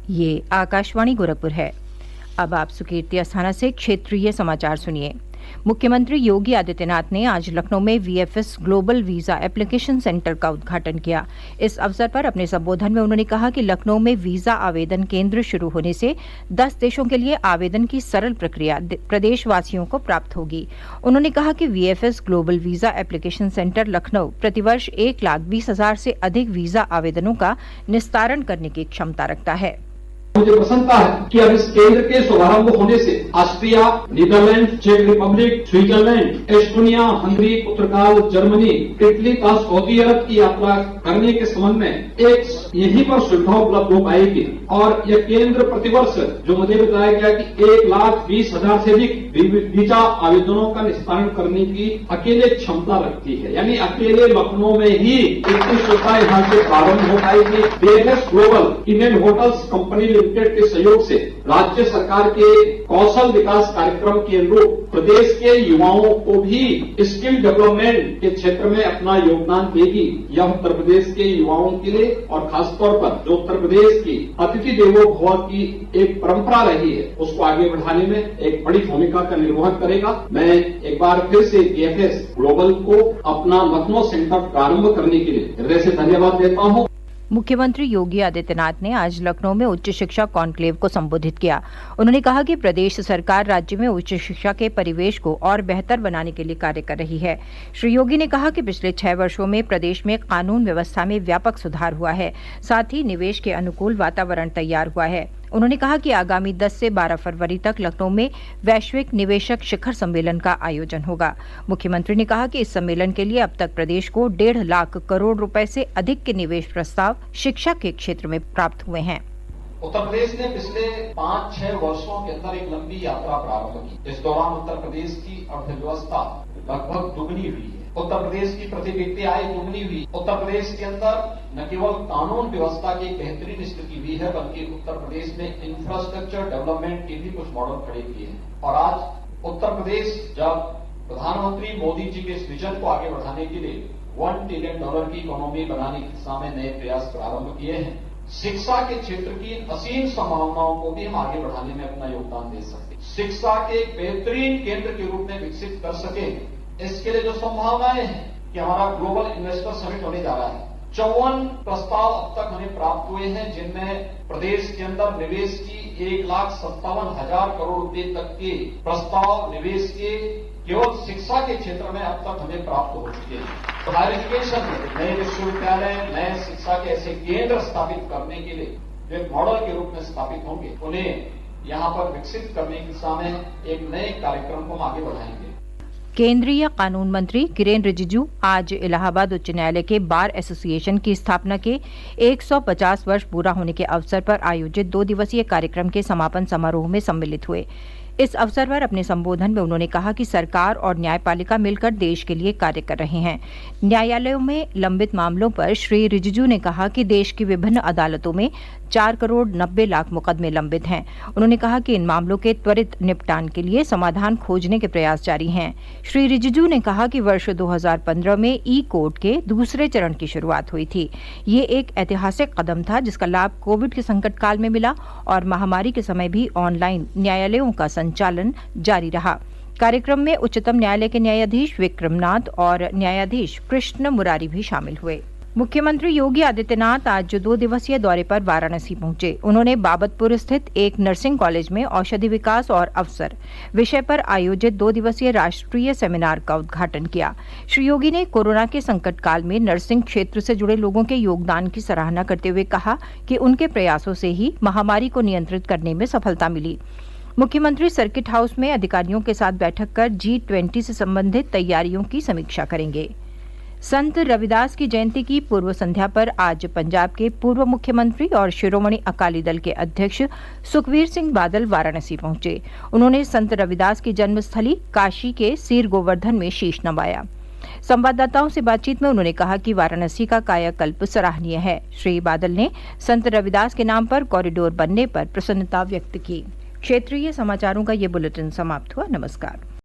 ये आकाशवाणी गोरखपुर है। अब आप सुकीर्ति अस्थाना से क्षेत्रीय समाचार सुनिए। मुख्यमंत्री योगी आदित्यनाथ ने आज लखनऊ में VFS global visa application centre का उद्घाटन किया। इस अवसर पर अपने संबोधन में उन्होंने कहा कि लखनऊ में वीजा आवेदन केंद्र शुरू होने से 10 देशों के लिए आवेदन की सरल प्रक्रिया प्रदेशवासियों को प्राप्त होगी। उन्होंने कहा कि VFS global visa application centre Lucknow प्रतिवर्ष 1,20,000 से अधिक वीजा आवेदनों का निस्तारण करने की क्षमता रखता है। मुझे प्रसन्नता है कि अब इस केंद्र के शुभारंभ होने से ऑस्ट्रिया, नीदरलैंड, चेक रिपब्लिक, स्विट्जरलैंड, एस्टोनिया, हंगरी, पुर्तगाल, जर्मनी, इटली तथा सऊदी अरब की यात्रा करने के संबंध में एक यहीं पर सुविधा उपलब्ध हो पाएगी और यह केंद्र प्रतिवर्ष जो मुझे बताया गया कि 1,20,000 से अधिक वीजा आवेदनों का निस्तारण करने की अकेले क्षमता रखती है। यानी अकेले लखनऊ में ही इतनी सुविधा यहाँ से प्रारंभ हो पाएगी। VFS global Indian hotels company limited के सहयोग से राज्य सरकार के कौशल विकास कार्यक्रम के अनुरूप प्रदेश के युवाओं को भी स्किल डेवलपमेंट के क्षेत्र में अपना योगदान देगी। यह उत्तर प्रदेश के युवाओं के लिए और खासतौर पर जो उत्तर प्रदेश की अतिथि देवो भव की एक परंपरा रही है उसको आगे बढ़ाने में एक बड़ी भूमिका का निर्वहन करेगा। मैं एक बार फिर से वीएफएस ग्लोबल को अपना लखनऊ सेंटर प्रारंभ करने के लिए हृदय से धन्यवाद देता हूँ। मुख्यमंत्री योगी आदित्यनाथ ने आज लखनऊ में उच्च शिक्षा कॉन्क्लेव को संबोधित किया। उन्होंने कहा कि प्रदेश सरकार राज्य में उच्च शिक्षा के परिवेश को और बेहतर बनाने के लिए कार्य कर रही है। श्री योगी ने कहा कि पिछले 6 वर्षों में प्रदेश में कानून व्यवस्था में व्यापक सुधार हुआ है, साथ ही निवेश के अनुकूल वातावरण तैयार हुआ है। उन्होंने कहा कि आगामी 10 से 12 फरवरी तक लखनऊ में वैश्विक निवेशक शिखर सम्मेलन का आयोजन होगा। मुख्यमंत्री ने कहा कि इस सम्मेलन के लिए अब तक प्रदेश को 1.5 लाख करोड़ रुपए से अधिक के निवेश प्रस्ताव शिक्षा के क्षेत्र में प्राप्त हुए हैं। उत्तर प्रदेश ने पिछले 5-6 वर्षों के अंदर एक लंबी यात्रा प्रारंभ की। इस दौरान उत्तर प्रदेश की अर्थव्यवस्था लगभग दुगनी हुई है। उत्तर प्रदेश की प्रति व्यक्ति आय दुगनी हुई। उत्तर प्रदेश के अंदर न केवल कानून व्यवस्था की बेहतरीन स्थिति हुई है बल्कि उत्तर प्रदेश ने इंफ्रास्ट्रक्चर डेवलपमेंट के भी कुछ मॉडल खड़े किए हैं। और आज उत्तर प्रदेश जब प्रधानमंत्री मोदी जी के इस विजन को आगे बढ़ाने के लिए $1 ट्रिलियन की इकोनॉमी बनाने की दिशा में नए प्रयास प्रारंभ किए हैं। शिक्षा के क्षेत्र की असीम संभावनाओं को भी हम आगे बढ़ाने में अपना योगदान दे सकते हैं। शिक्षा के एक बेहतरीन केंद्र के रूप में विकसित कर सके, इसके लिए जो संभावनाएं हैं कि हमारा ग्लोबल इन्वेस्टर समिट होने जा रहा है। 54 प्रस्ताव अब तक हमें प्राप्त हुए हैं जिनमें प्रदेश के अंदर निवेश की 1,57,000 करोड़ रुपए तक के प्रस्ताव निवेश के केवल शिक्षा के क्षेत्र में अब तक हमें प्राप्त हो चुके हैं। तो हायर एजुकेशन में नए विश्वविद्यालय, नए शिक्षा के ऐसे केंद्र स्थापित करने के लिए जो एक मॉडल के रूप में स्थापित होंगे उन्हें यहाँ पर विकसित करने की दिशा में एक नए कार्यक्रम को हम आगे बढ़ाएंगे। केंद्रीय कानून मंत्री किरेन रिजिजू आज इलाहाबाद उच्च न्यायालय के बार एसोसिएशन की स्थापना के 150 वर्ष पूरा होने के अवसर पर आयोजित 2 दिवसीय कार्यक्रम के समापन समारोह में सम्मिलित हुए। इस अवसर पर अपने संबोधन में उन्होंने कहा कि सरकार और न्यायपालिका मिलकर देश के लिए कार्य कर रहे हैं। न्यायालयों में लंबित मामलों पर श्री रिजिजू ने कहा कि देश की विभिन्न अदालतों में 4 करोड़ 90 लाख मुकदमे लंबित हैं। उन्होंने कहा कि इन मामलों के त्वरित निपटान के लिए समाधान खोजने के प्रयास जारी हैं। श्री रिजिजू ने कहा कि वर्ष 2015 में ई कोर्ट के दूसरे चरण की शुरुआत हुई थी। ये एक ऐतिहासिक कदम था जिसका लाभ कोविड के संकट काल में मिला और महामारी के समय भी ऑनलाइन न्यायालयों का संचालन जारी रहा। कार्यक्रम में उच्चतम न्यायालय के न्यायाधीश विक्रमनाथ और न्यायाधीश कृष्ण मुरारी भी शामिल हुए। मुख्यमंत्री योगी आदित्यनाथ आज 2 दिवसीय दौरे पर वाराणसी पहुंचे। उन्होंने बाबतपुर स्थित एक नर्सिंग कॉलेज में औषधि विकास और अवसर विषय पर आयोजित 2 दिवसीय राष्ट्रीय सेमिनार का उद्घाटन किया। श्री योगी ने कोरोना के संकट काल में नर्सिंग क्षेत्र से जुड़े लोगों के योगदान की सराहना करते हुए कहा कि उनके प्रयासों से ही महामारी को नियंत्रित करने में सफलता मिली। मुख्यमंत्री सर्किट हाउस में अधिकारियों के साथ बैठक कर G20 से संबंधित तैयारियों की समीक्षा करेंगे। संत रविदास की जयंती की पूर्व संध्या पर आज पंजाब के पूर्व मुख्यमंत्री और शिरोमणि अकाली दल के अध्यक्ष सुखबीर सिंह बादल वाराणसी पहुंचे। उन्होंने संत रविदास की जन्मस्थली काशी के सीर गोवर्धन में शीश नवाया। संवाददाताओं से बातचीत में उन्होंने कहा कि वाराणसी का कायाकल्प सराहनीय है। श्री बादल ने संत रविदास के नाम पर कॉरिडोर बनने पर प्रसन्नता व्यक्त की। क्षेत्रीय समाचारों का ये बुलेटिन समाप्त हुआ। नमस्कार।